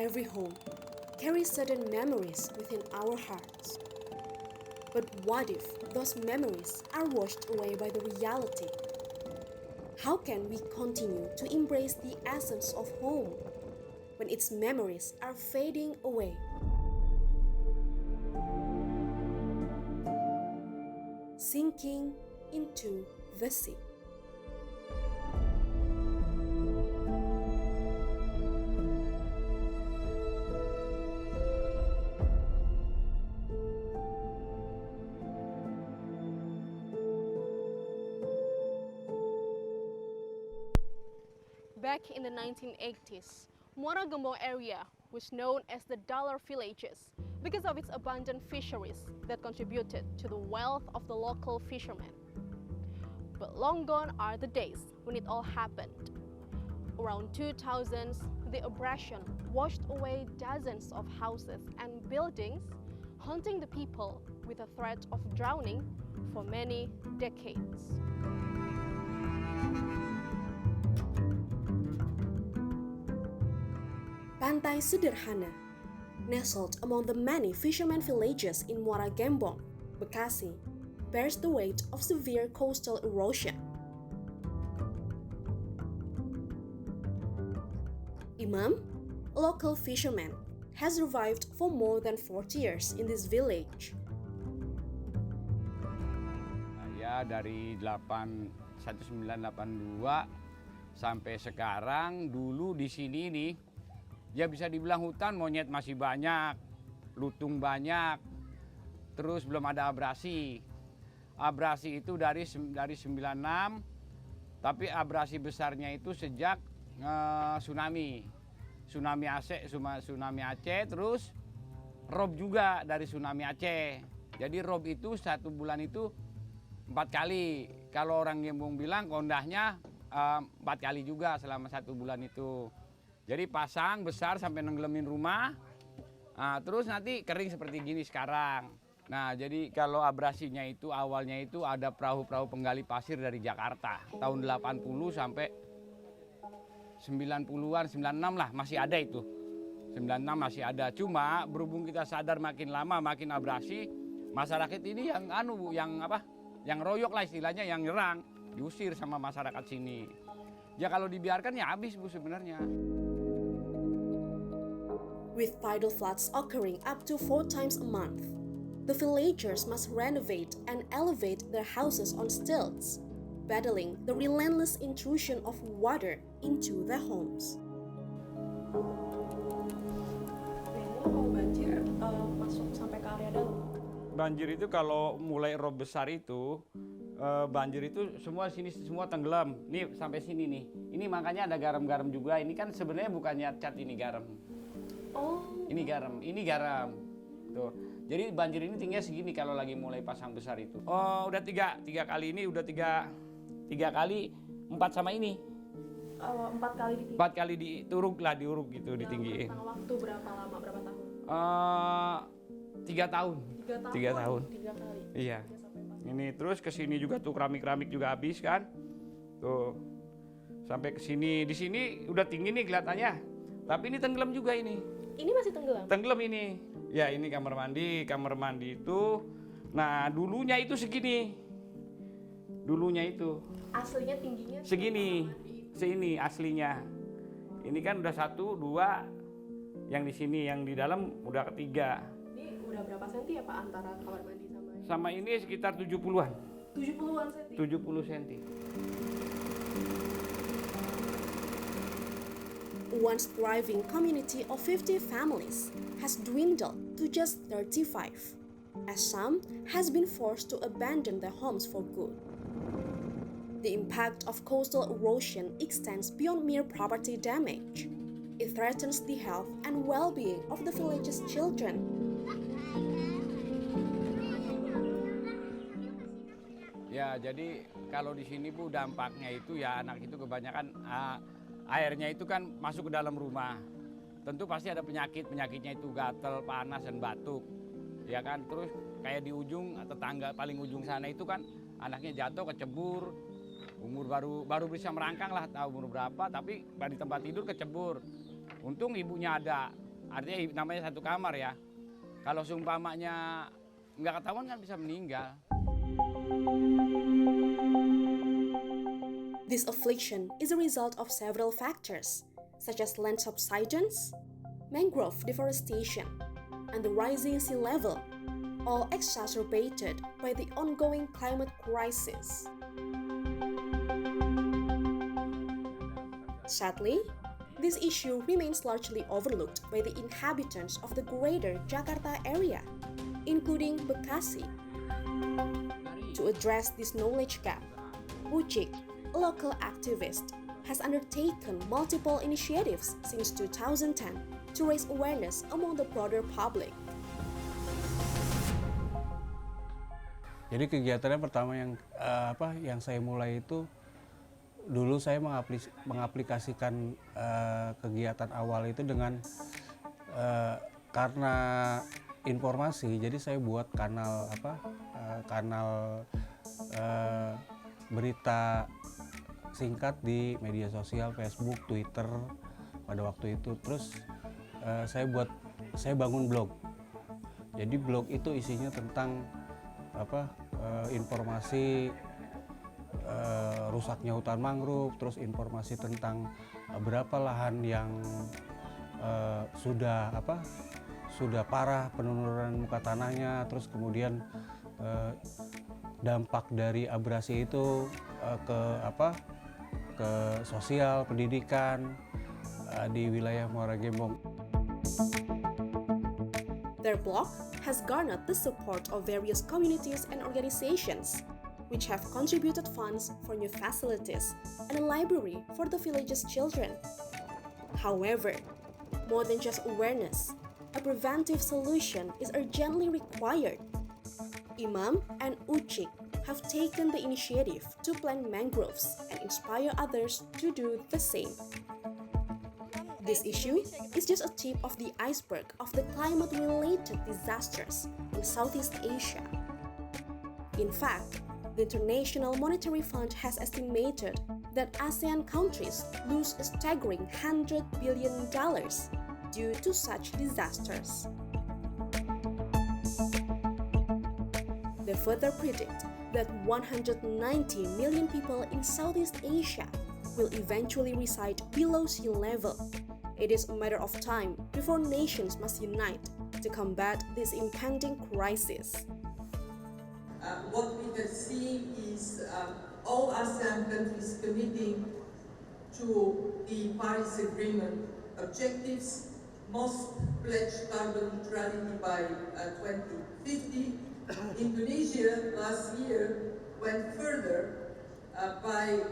Every home carries certain memories within our hearts. But what if those memories are washed away by the reality? How can we continue to embrace the essence of home when its memories are fading away? Sinking into the sea. Back in the 1980s, Muara Gembong area was known as the Dollar Villages because of its abundant fisheries that contributed to the wealth of the local fishermen. But long gone are the days when it all happened. Around 2000s, the abrasion washed away dozens of houses and buildings, haunting the people with the threat of drowning for many decades. Pantai Sederhana, nestled among the many fishermen villages in Muara Gembong, Bekasi, bears the weight of severe coastal erosion. Imam, a local fisherman, has survived for more than 40 years in this village. Ya, dari 1982 sampai sekarang, dulu di sini nih, ya bisa dibilang hutan monyet masih banyak, lutung banyak, terus belum ada abrasi. Abrasi itu dari 96, tapi abrasi besarnya itu sejak tsunami. Tsunami Aceh, terus rob juga dari tsunami Aceh. Jadi rob itu satu bulan itu 4 kali. Kalau orang Gembong bilang kondahnya 4 kali juga selama 1 bulan itu. Jadi pasang besar sampai nenggelemin rumah, terus nanti kering seperti gini sekarang. Nah, jadi kalau abrasinya itu awalnya itu ada perahu-perahu penggali pasir dari Jakarta. Tahun 80 sampai 90-an, 96 lah masih ada itu. 96 masih ada. Cuma berhubung kita sadar makin lama makin abrasi, masyarakat ini yang royok lah istilahnya, yang nyerang, diusir sama masyarakat sini. Ya kalau dibiarkan ya habis Bu sebenarnya. With tidal floods occurring up to 4 times a month, the villagers must renovate and elevate their houses on stilts, battling the relentless intrusion of water into their homes. Kalau banjir masuk sampai ke area dalam? Banjir itu kalau mulai rob besar itu, banjir itu semua sini semua tenggelam. Nih sampai sini nih. Ini makanya ada garam-garam juga. Ini kan sebenarnya bukannya cat, ini garam. Oh. Ini garam. Tuh. Jadi banjir ini tingginya segini kalau lagi mulai pasang besar itu. Oh, udah tiga kali ini, udah tiga kali 4 sama ini. 4 kali ditinggi. 4 kali diuruk gitu, ditinggiin. Waktu berapa lama, berapa tahun? 3 tahun. 3 tahun. 3 kali. Iya. Ini terus ke sini juga tuh keramik juga habis kan. Tuh. Sampai ke sini, di sini udah tinggi nih kelihatannya. Tapi ini tenggelam juga ini. Ini masih tenggelam? Tenggelam ini. Ya ini kamar mandi itu. Nah dulunya itu segini. Dulunya itu. Aslinya tingginya? Segini. Sini aslinya. Ini kan udah 1, 2. Yang di sini, yang di dalam udah 3. Ini udah berapa senti ya Pak antara kamar mandi sama ini? Sama ini sekitar 70-an. 70-an senti? 70 senti. Once thriving community of 50 families has dwindled to just 35, as some has been forced to abandon their homes for good. The impact of coastal erosion extends beyond mere property damage. It threatens the health and well-being of the village's children. Ya, jadi kalau di sini Bu dampaknya itu ya anak itu kebanyakan airnya itu kan masuk ke dalam rumah. Tentu pasti ada penyakitnya itu gatal, panas dan batuk. Ya kan, terus kayak di ujung tetangga paling ujung sana itu kan anaknya jatuh kecebur. Umur baru bisa merangkang lah, tahu umur berapa, tapi di tempat tidur kecebur. Untung ibunya ada. artinya namanya satu kamar ya. Kalau seumpamanya nggak ketahuan kan bisa meninggal. This affliction is a result of several factors, such as land subsidence, mangrove deforestation, and the rising sea level, all exacerbated by the ongoing climate crisis. Sadly, this issue remains largely overlooked by the inhabitants of the greater Jakarta area, including Bekasi. To address this knowledge gap, Ucik, a local activist, has undertaken multiple initiatives since 2010 to raise awareness among the broader public. Jadi kegiatannya pertama yang saya mulai itu dulu saya mengaplikasikan kegiatan awal itu dengan karena informasi, jadi saya buat kanal berita singkat di media sosial, Facebook, Twitter pada waktu itu. Terus saya bangun blog. Jadi blog itu isinya tentang informasi rusaknya hutan mangrove, terus informasi tentang berapa lahan yang sudah parah penurunan muka tanahnya, terus kemudian dampak dari abrasi itu ke sosial, pendidikan di wilayah Muara Gembong. Their blog has garnered the support of various communities and organizations, which have contributed funds for new facilities and a library for the village's children. However, more than just awareness, a preventive solution is urgently required. Imam and Ucik have taken the initiative to plant mangroves and inspire others to do the same. This issue is just a tip of the iceberg of the climate-related disasters in Southeast Asia. In fact, the International Monetary Fund has estimated that ASEAN countries lose a staggering $100 billion due to such disasters. They further predict that 190 million people in Southeast Asia will eventually reside below sea level. It is a matter of time before nations must unite to combat this impending crisis. What we have seen is all ASEAN countries committing to the Paris Agreement objectives, most pledge carbon neutrality by 2050. Indonesia last year went further by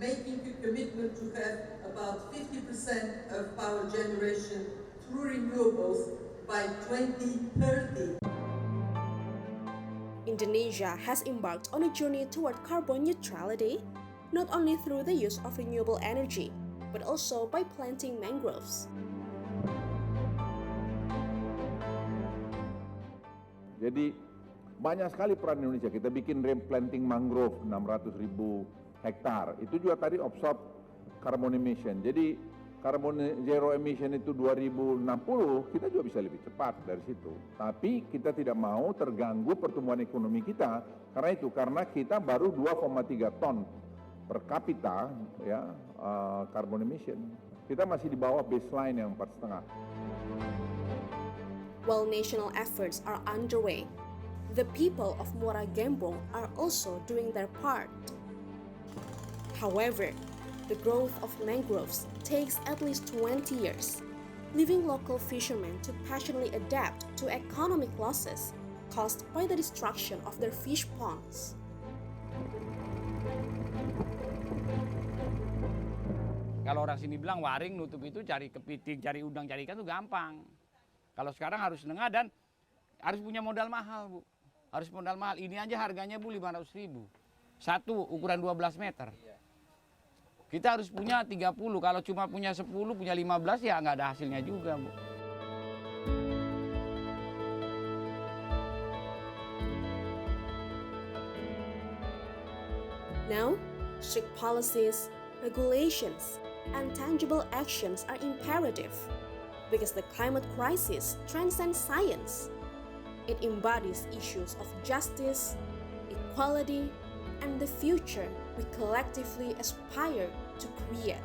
making a commitment to have about 50% of power generation through renewables by 2030. Indonesia has embarked on a journey toward carbon neutrality, not only through the use of renewable energy, but also by planting mangroves. Jadi banyak sekali peran Indonesia. Kita bikin replanting mangrove 600.000 hektar. Itu juga tadi absorb carbon emission. Jadi carbon zero emission itu 2060, kita juga bisa lebih cepat dari situ. Tapi kita tidak mau terganggu pertumbuhan ekonomi kita karena kita baru 2,3 ton per kapita ya carbon emission. Kita masih di bawah baseline yang 4,5. While national efforts are underway, the people of Muara Gembong are also doing their part. However, the growth of mangroves takes at least 20 years, leaving local fishermen to passionately adapt to economic losses caused by the destruction of their fish ponds. Kalau orang sini bilang waring nutup itu cari kepiting, cari udang, cari ikan itu gampang. Kalau sekarang harus nengah dan harus punya modal mahal, Bu. Harus modal mahal. Ini aja harganya, Bu, 500.000. Satu ukuran 12 meter. Kita harus punya 30. Kalau cuma punya 10, punya 15 ya nggak ada hasilnya juga, Bu. Now, strict policies, regulations, and tangible actions are imperative. because the climate crisis transcends science. It embodies issues of justice, equality, and the future we collectively aspire to create.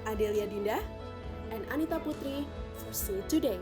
Adelia Dinda and Anita Putri for See Today.